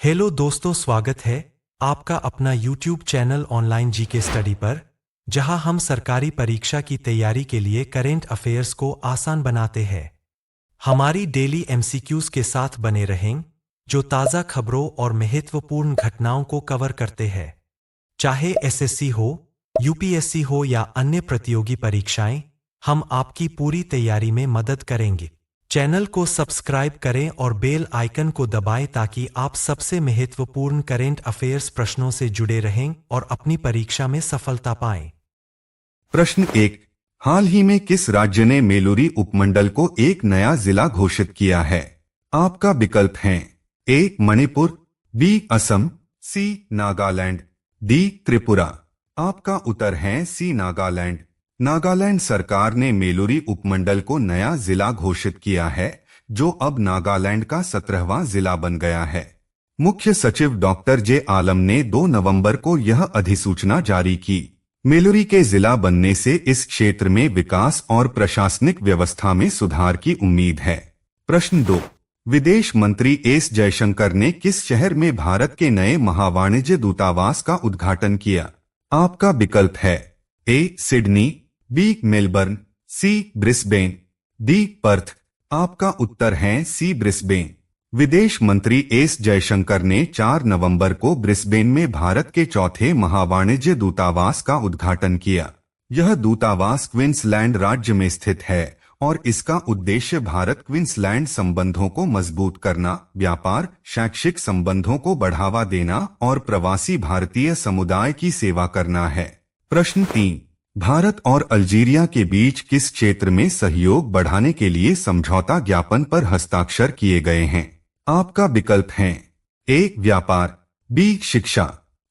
Hello दोस्तों, स्वागत है आपका अपना YouTube channel online GK study पर, जहां हम सरकारी परीक्षा की तैयारी के लिए करेंट अफेयर्स को आसान बनाते हैं। हमारी डेली MCQs के साथ बने रहें, जो ताज़ा खबरों और महत्वपूर्ण घटनाओं को कवर करते हैं। चाहे SSC हो, UPSC हो या अन्य प्रतियोगी परीक्षाएं, हम आपकी पूरी तैयारी में मदद करेंगे। चैनल को सब्सक्राइब करें और बेल आइकन को दबाएं ताकि आप सबसे महत्वपूर्ण करेंट अफेयर्स प्रश्नों से जुड़े रहें और अपनी परीक्षा में सफलता पाएं। प्रश्न 1। हाल ही में किस राज्य ने मेलुरी उपमंडल को एक नया जिला घोषित किया है? आपका विकल्प हैं ए मणिपुर, बी असम, सी नागालैंड, डी त्रिपुरा। आपका उत्तर है सी नागालैंड। नागालैंड सरकार ने मेलुरी उपमंडल को नया जिला घोषित किया है, जो अब नागालैंड का 17वां जिला बन गया है। मुख्य सचिव डॉक्टर जे आलम ने 2 नवंबर को यह अधिसूचना जारी की। मेलुरी के जिला बनने से इस क्षेत्र में विकास और प्रशासनिक व्यवस्था में सुधार की उम्मीद है। प्रश्न 2। विदेश मंत्री एस जयशंकर ने किस शहर में भारत के नए महावाणिज्य दूतावास का उद्घाटन किया? आपका विकल्प है A Sydney, B Melbourne, C Brisbane, D Perth. आपका उत्तर है सी ब्रिस्बेन। विदेश मंत्री एस जयशंकर ने 4 नवंबर को ब्रिस्बेन में भारत के चौथे महावाणिज्य दूतावास का उद्घाटन किया। यह दूतावास क्वींसलैंड राज्य में स्थित है और इसका उद्देश्य भारत क्वींसलैंड संबंधों को मजबूत करना, व्यापार, शैक्षिक संबंधों को बढ़ावा देना और प्रवासी भारतीय समुदाय की सेवा करना है। प्रश्न 3। भारत और अल्जीरिया के बीच किस क्षेत्र में सहयोग बढ़ाने के लिए समझौता ज्ञापन पर हस्ताक्षर किए गए हैं? आपका विकल्प हैं ए व्यापार, बी शिक्षा,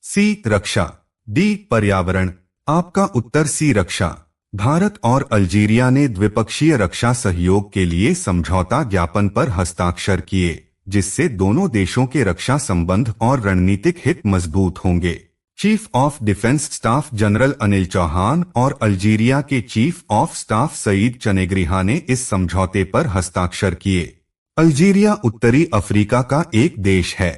सी रक्षा, डी पर्यावरण। आपका उत्तर सी रक्षा। भारत और अल्जीरिया ने द्विपक्षीय रक्षा सहयोग के लिए समझौता ज्ञापन पर हस्ताक्षर किए, जिससे दोनों देशों के रक्षा संबंध और रणनीतिक हित मजबूत होंगे। Chief of defence staff general Anil Chauhan और अल्जीरिया के chief of staff Said Chanegriha ने इस समझौते पर हस्ताक्षर किए। अल्जीरिया उत्तरी अफ्रीका का एक देश है।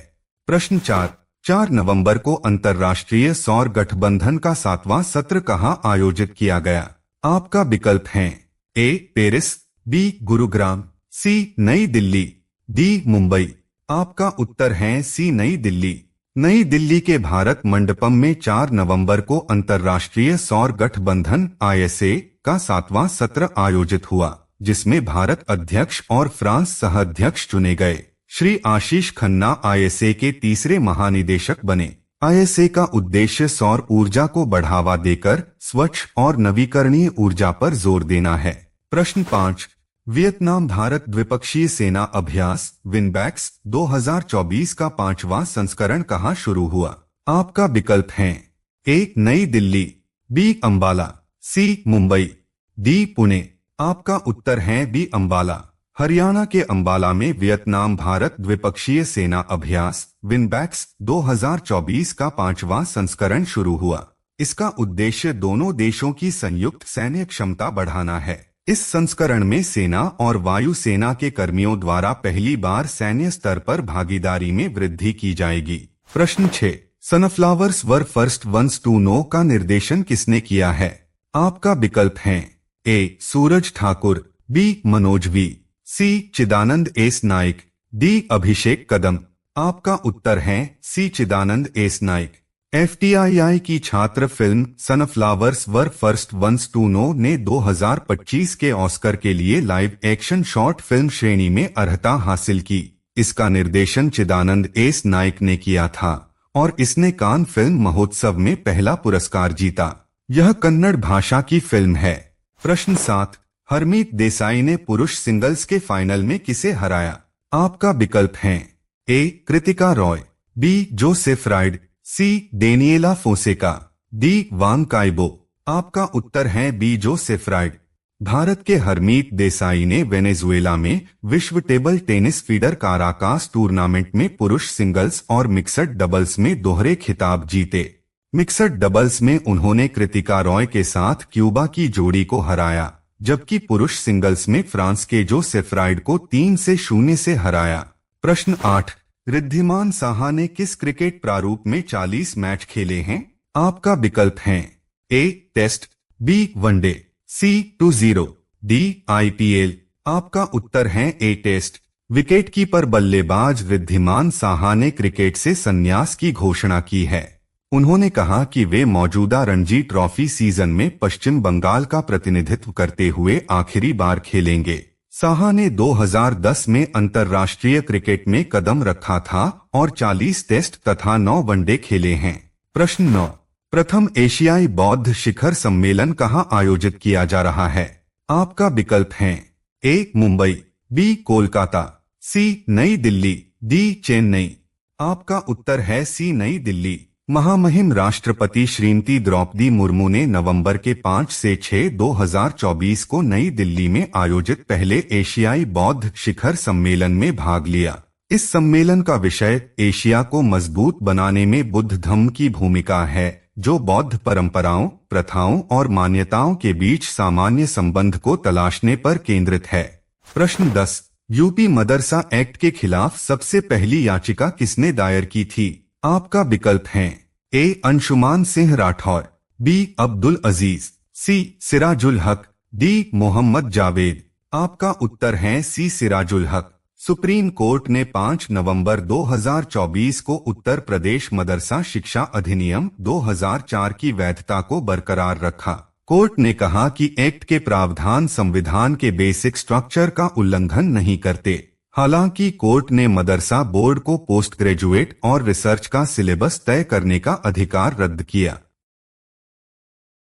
प्रश्न 4 नवंबर को अंतर्राष्ट्रीय सौर गठबंधन का 7वां सत्र कहां आयोजित किया गया? आपका विकल्प हैं ए पेरिस, बी गुरुग्राम, सी नई दिल्ली, डी मुंबई। आपका उत्तर है सी नई दिल्ली। नई दिल्ली के भारत मंडपम में 4 नवंबर को अंतर्राष्ट्रीय सौर गठबंधन ISA का 7वां सत्र आयोजित हुआ, जिसमें भारत अध्यक्ष और फ्रांस सह-अध्यक्ष चुने गए। श्री आशीष खन्ना ISA के तीसरे महानिदेशक बने। ISA का उद्देश्य सौर ऊर्जा को बढ़ावा देकर स्वच्छ और नवीकरणीय ऊर्जा पर जोर देना है। प्रश्न 5। वियतनाम भारत द्विपक्षीय सेना अभ्यास विनबैक्स 2024 का 5वां संस्करण कहां शुरू हुआ? आपका विकल्प हैं ए नई दिल्ली, बी अंबाला, सी मुंबई, डी पुणे। आपका उत्तर है बी अंबाला। हरियाणा के अंबाला में वियतनाम भारत द्विपक्षीय सेना अभ्यास विनबैक्स 2024 का 5वां संस्करण शुरू हुआ। इसका उद्देश्य दोनों देशों की संयुक्त सैन्य क्षमता बढ़ाना है। इस संस्करण में सेना और वायु सेना के कर्मियों द्वारा पहली बार सैन्य स्तर पर भागीदारी में वृद्धि की जाएगी। प्रश्न 6। Sunflowers were first ones to know का निर्देशन किसने किया है? आपका विकल्प हैं A Suraj Thakur, B Manoj V, C Chidananda S Naik, D Abhishek Kadam. आपका उत्तर है C Chidananda S Naik. FTII की छात्र film sunflowers were first ones to know ने 2025 के ऑस्कर के लिए लाइव एक्शन शॉर्ट फिल्म श्रेणी में अर्हता हासिल की। इसका निर्देशन चिदानंद एस नाइक ने किया था और इसने कान फिल्म महोत्सव में पहला पुरस्कार जीता। यह कन्नड़ भाषा की फिल्म है। प्रश्न 7। हरमीत देसाई ने पुरुष सिंगल्स के फाइनल में किसे हराया? आपका विकल्प हैं A Kritika Roy, B Joseph Ride, C Daniela Fonseca, D Wang Kaibo. आपका उत्तर है बी जोसेफ राइड। भारत के हरमीत देसाई ने वेनेजुएला में विश्व table tennis feeder Caracas tournament में पुरुष सिंगल्स और मिक्सड डबल्स में दोहरे खिताब जीते। मिक्सड डबल्स में उन्होंने कृतिका रॉय के साथ क्यूबा की जोड़ी को हराया, जबकि पुरुष सिंगल्स में फ्रांस के जोसेफ राइड को 3-0 से हराया। प्रश्न 8। रिद्धिमान साहा ने किस क्रिकेट प्रारूप में 40 मैच खेले हैं? आपका विकल्प हैं ए टेस्ट, बी वनडे, सी 2-0, डी IPL। आपका उत्तर है ए टेस्ट। विकेटकीपर बल्लेबाज रिद्धिमान साहा ने क्रिकेट से संन्यास की घोषणा की है। उन्होंने कहा कि वे मौजूदा रणजी ट्रॉफी सीजन में पश्चिम बंगाल का प्रतिनिधित्व करते हुए आखिरी बार खेलेंगे। साहा ने 2010 में अंतर्राष्ट्रीय क्रिकेट में कदम रखा था और 40 टेस्ट तथा 9 वनडे खेले हैं। प्रश्न 9, प्रथम एशियाई बौद्ध शिखर सम्मेलन कहाँ आयोजित किया जा रहा है? आपका विकल्प हैं ए मुंबई, बी कोलकाता, सी नई दिल्ली, डी चेन्नई। आपका उत्तर है सी नई दिल्ली। महामहिम राष्ट्रपति श्रीमती द्रौपदी मुर्मू ने नवंबर के 5 से 6, 2024 को नई दिल्ली में आयोजित पहले एशियाई बौद्ध शिखर सम्मेलन में भाग लिया। इस सम्मेलन का विषय एशिया को मजबूत बनाने में बुद्ध धम्म की भूमिका है, जो बौद्ध परंपराओं, प्रथाओं और मान्यताओं के बीच सामान्य संबंध को तलाशने पर केंद्रित है। प्रश्न 10, यूपी मदरसा एक्ट के खिलाफ सबसे पहली याचिका किसने दायर की थी? आपका विकल्प हैं ए अंशुमान सिंह राठौर, बी अब्दुल अजीज, सी सिराजुल हक, डी मोहम्मद जावेद। आपका उत्तर है सी सिराजुल हक। सुप्रीम कोर्ट ने 5 नवंबर 2024 को उत्तर प्रदेश मदरसा शिक्षा अधिनियम 2004 की वैधता को बरकरार रखा। कोर्ट ने कहा कि एक्ट के प्रावधान संविधान के बेसिक स्ट्रक्चर का उल्लंघन नहीं करते। हालांकि कोर्ट ने मदरसा बोर्ड को पोस्ट ग्रेजुएट और रिसर्च का सिलेबस तय करने का अधिकार रद्द किया।